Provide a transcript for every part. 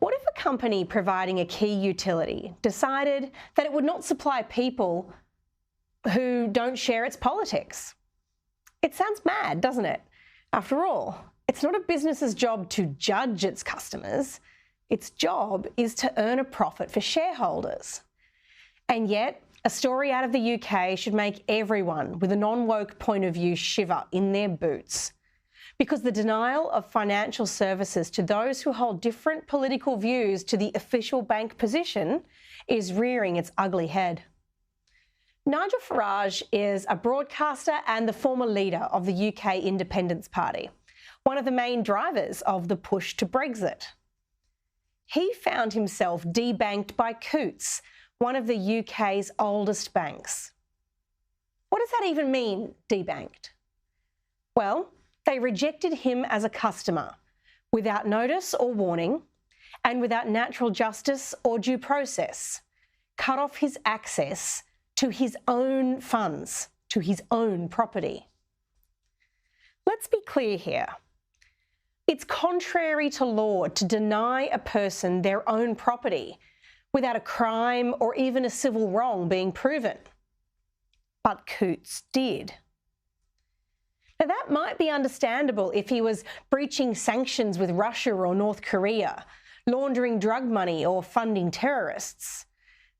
What if a company providing a key utility decided that it would not supply people who don't share its politics? It sounds mad, doesn't it? After all, it's not a business's job to judge its customers. Its job is to earn a profit for shareholders. And yet, a story out of the UK should make everyone with a non-woke point of view shiver in their boots. Because the denial of financial services to those who hold different political views to the official bank position is rearing its ugly head. Nigel Farage is a broadcaster and the former leader of the UK Independence Party, one of the main drivers of the push to Brexit. He found himself debanked by Coutts, one of the UK's oldest banks. What does that even mean, debanked? Well, they rejected him as a customer without notice or warning and without natural justice or due process, cut off his access to his own funds, to his own property. Let's be clear here. It's contrary to law to deny a person their own property without a crime or even a civil wrong being proven. But Coutts did. Now, that might be understandable if he was breaching sanctions with Russia or North Korea, laundering drug money or funding terrorists.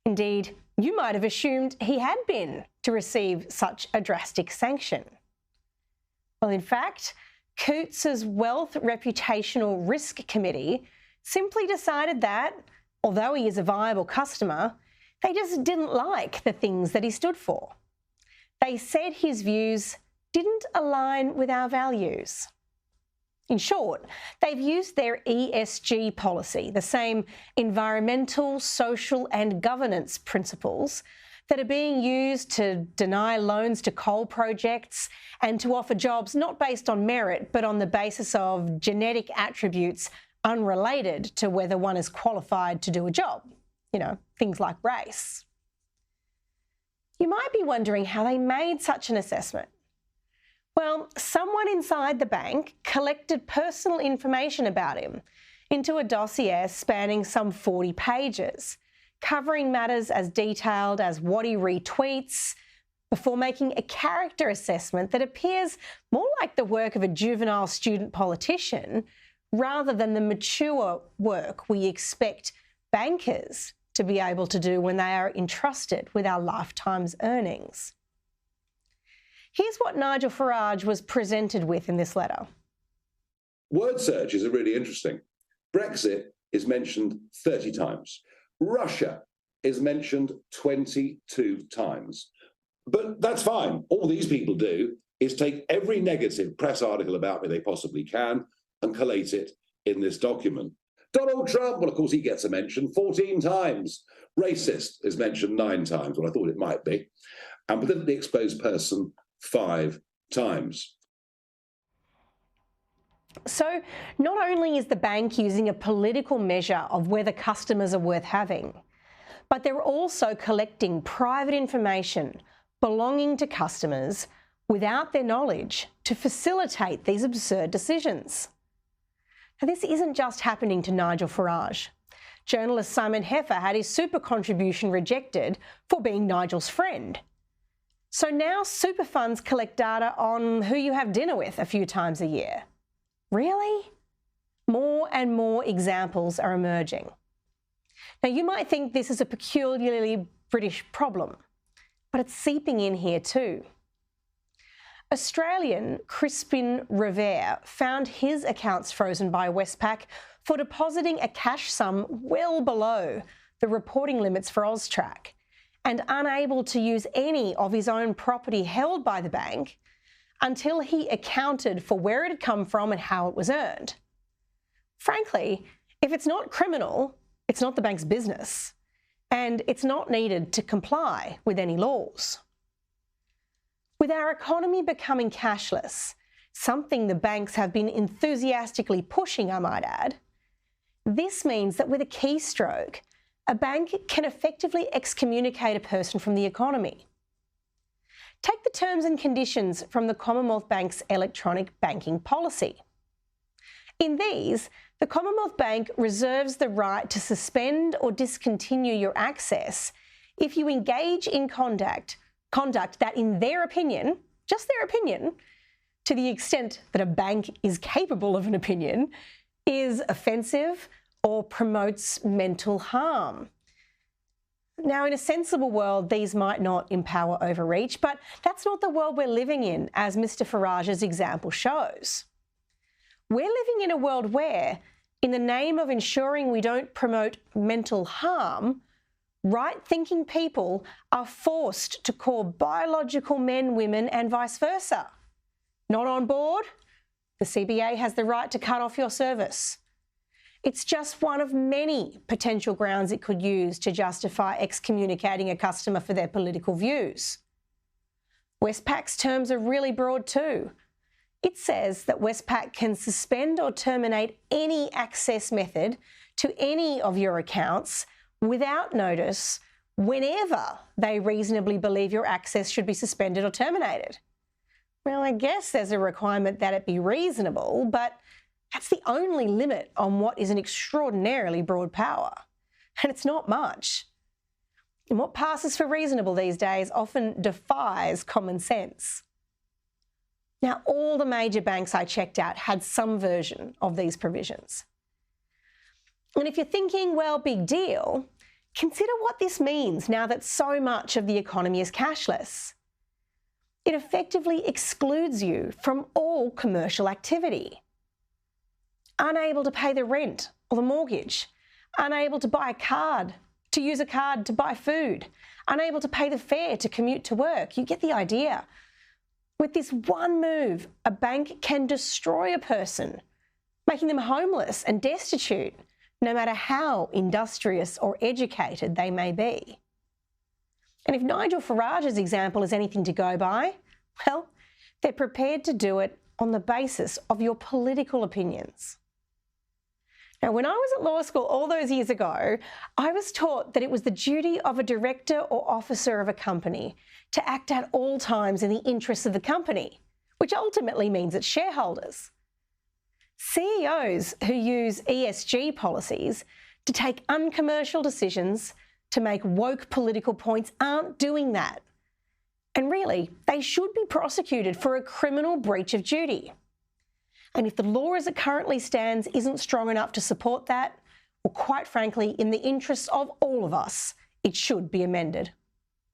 Indeed, you might have assumed he had been to receive such a drastic sanction. Well, in fact, Coutts' Wealth Reputational Risk Committee simply decided that, although he is a viable customer, they just didn't like the things that he stood for. They said his views didn't align with our values. In short, they've used their ESG policy, the same environmental, social and governance principles that are being used to deny loans to coal projects and to offer jobs not based on merit, but on the basis of genetic attributes unrelated to whether one is qualified to do a job. You know, things like race. You might be wondering how they made such an assessment. Well, someone inside the bank collected personal information about him into a dossier spanning some 40 pages, covering matters as detailed as what he retweets, before making a character assessment that appears more like the work of a juvenile student politician rather than the mature work we expect bankers to be able to do when they are entrusted with our lifetime's earnings. Here's what Nigel Farage was presented with in this letter. Word searches are really interesting. Brexit is mentioned 30 times. Russia is mentioned 22 times. But that's fine. All these people do is take every negative press article about me they possibly can and collate it in this document. Donald Trump, well, of course, he gets a mention 14 times. Racist is mentioned 9 times. Well, I thought it might be. And politically exposed person 5 times. So not only is the bank using a political measure of whether customers are worth having, but they're also collecting private information belonging to customers without their knowledge to facilitate these absurd decisions. Now, this isn't just happening to Nigel Farage. Journalist Simon Heffer had his super contribution rejected for being Nigel's friend. So now super funds collect data on who you have dinner with a few times a year. Really? More and more examples are emerging. Now, you might think this is a peculiarly British problem, but it's seeping in here too. Australian Crispin Revere found his accounts frozen by Westpac for depositing a cash sum well below the reporting limits for AUSTRAC and unable to use any of his own property held by the bank until he accounted for where it had come from and how it was earned. Frankly, if it's not criminal, it's not the bank's business, and it's not needed to comply with any laws. With our economy becoming cashless, something the banks have been enthusiastically pushing, I might add, this means that with a keystroke, a bank can effectively excommunicate a person from the economy. Take the terms and conditions from the Commonwealth Bank's electronic banking policy. In these, The Commonwealth Bank reserves the right to suspend or discontinue your access if you engage in conduct that, in their opinion, just their opinion, to the extent that a bank is capable of an opinion, is offensive or promotes mental harm. Now, in a sensible world, these might not empower overreach, but that's not the world we're living in, as Mr Farage's example shows. We're living in a world where, in the name of ensuring we don't promote mental harm, right-thinking people are forced to call biological men women and vice versa. Not on board? The CBA has the right to cut off your service. It's just one of many potential grounds it could use to justify excommunicating a customer for their political views. Westpac's terms are really broad too. It says that Westpac can suspend or terminate any access method to any of your accounts without notice whenever they reasonably believe your access should be suspended or terminated. Well, I guess there's a requirement that it be reasonable, but that's the only limit on what is an extraordinarily broad power. And it's not much. And what passes for reasonable these days often defies common sense. Now, all the major banks I checked out had some version of these provisions. And if you're thinking, well, big deal, consider what this means now that so much of the economy is cashless. It effectively excludes you from all commercial activity. Unable to pay the rent or the mortgage, unable to buy a card, to use a card to buy food, unable to pay the fare to commute to work. You get the idea. With this one move, a bank can destroy a person, making them homeless and destitute, no matter how industrious or educated they may be. And if Nigel Farage's example is anything to go by, well, they're prepared to do it on the basis of your political opinions. Now, when I was at law school all those years ago, I was taught that it was the duty of a director or officer of a company to act at all times in the interests of the company, which ultimately means its shareholders. CEOs who use ESG policies to take uncommercial decisions to make woke political points aren't doing that. And really, they should be prosecuted for a criminal breach of duty. And if the law as it currently stands isn't strong enough to support that, well, quite frankly, in the interests of all of us, it should be amended.